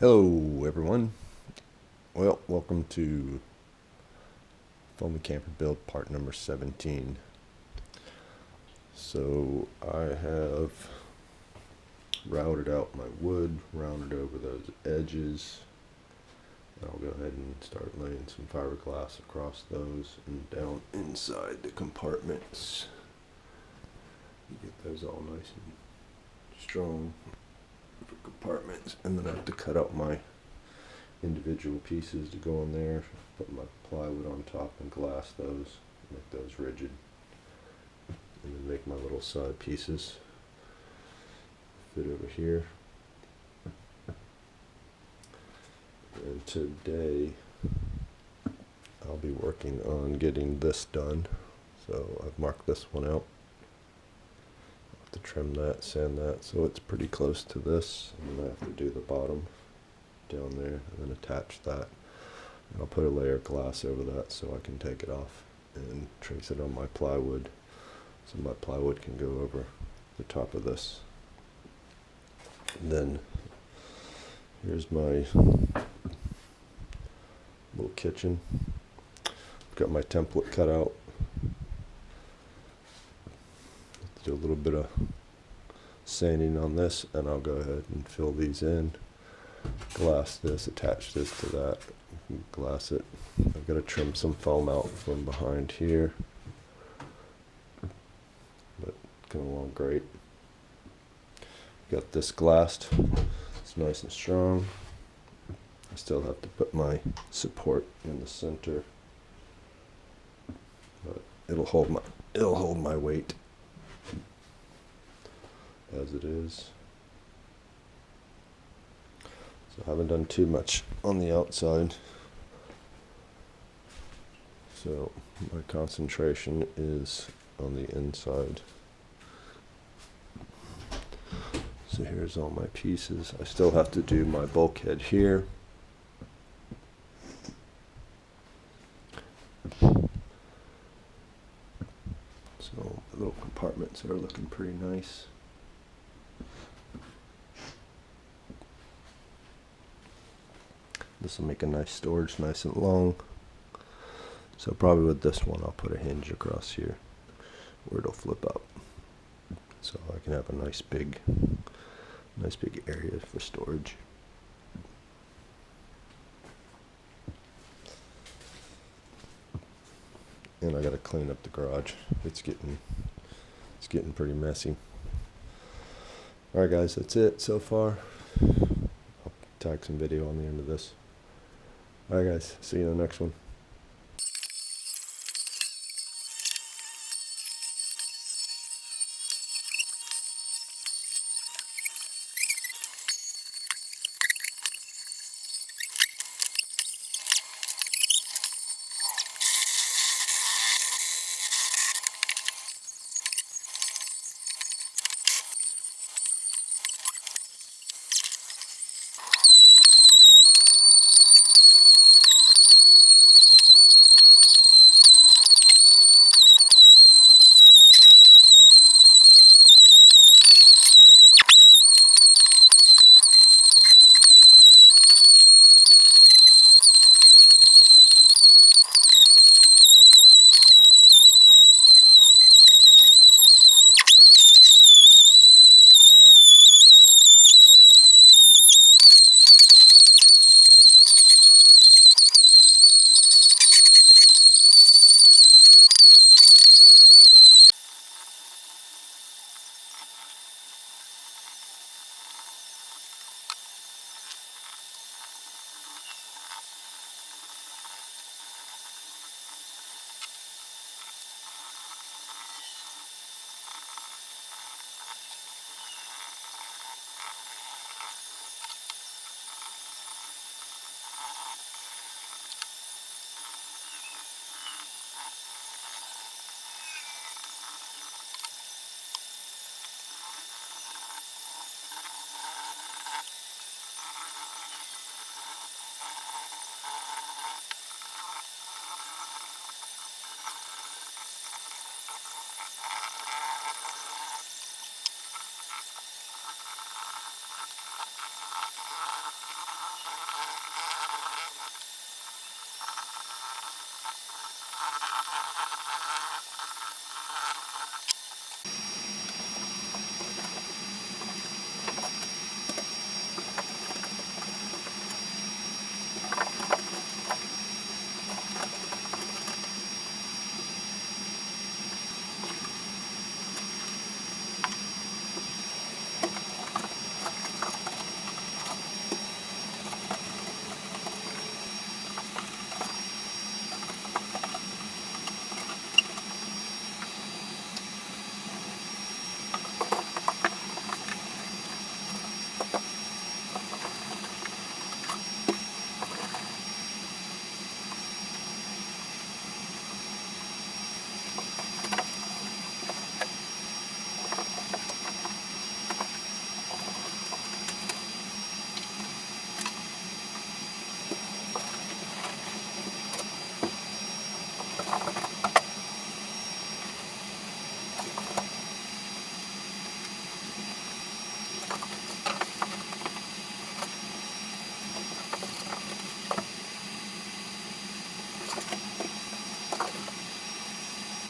Hello everyone. Well, welcome to Foamie Camper Build part number 17. So I have routed out my wood, rounded over those edges. I'll go ahead and start laying some fiberglass across those and down inside the compartments. Get those all nice and strong for compartments, and then I have to cut out my individual pieces to go in there, put my plywood on top and glass those, make those rigid, and then make my little side pieces fit over here. And today I'll be working on getting this done, so I've marked this one out. I'll have to trim that, sand that, so it's pretty close to this, and then I have to do the bottom down there and then attach that, and I'll put a layer of glass over that so I can take it off and trace it on my plywood, so my plywood can go over the top of this. And then here's my little kitchen. I've got my template cut out. Do a little bit of sanding on this, and I'll go ahead and fill these in. Glass this, attach this to that, glass it. I've got to trim some foam out from behind here, but coming along great. Got this glassed, it's nice and strong. I still have to put my support in the center, but it'll hold my weight as it is. So I haven't done too much on the outside, so my concentration is on the inside. So here's all my pieces. I still have to do my bulkhead here. So the little compartments are looking pretty nice. This will make a nice storage, nice and long. So probably with this one I'll put a hinge across here where it'll flip up, so I can have a nice big area for storage. And I gotta clean up the garage. It's getting pretty messy. Alright guys, that's it so far. I'll tag some video on the end of this. Alright guys, see you in the next one.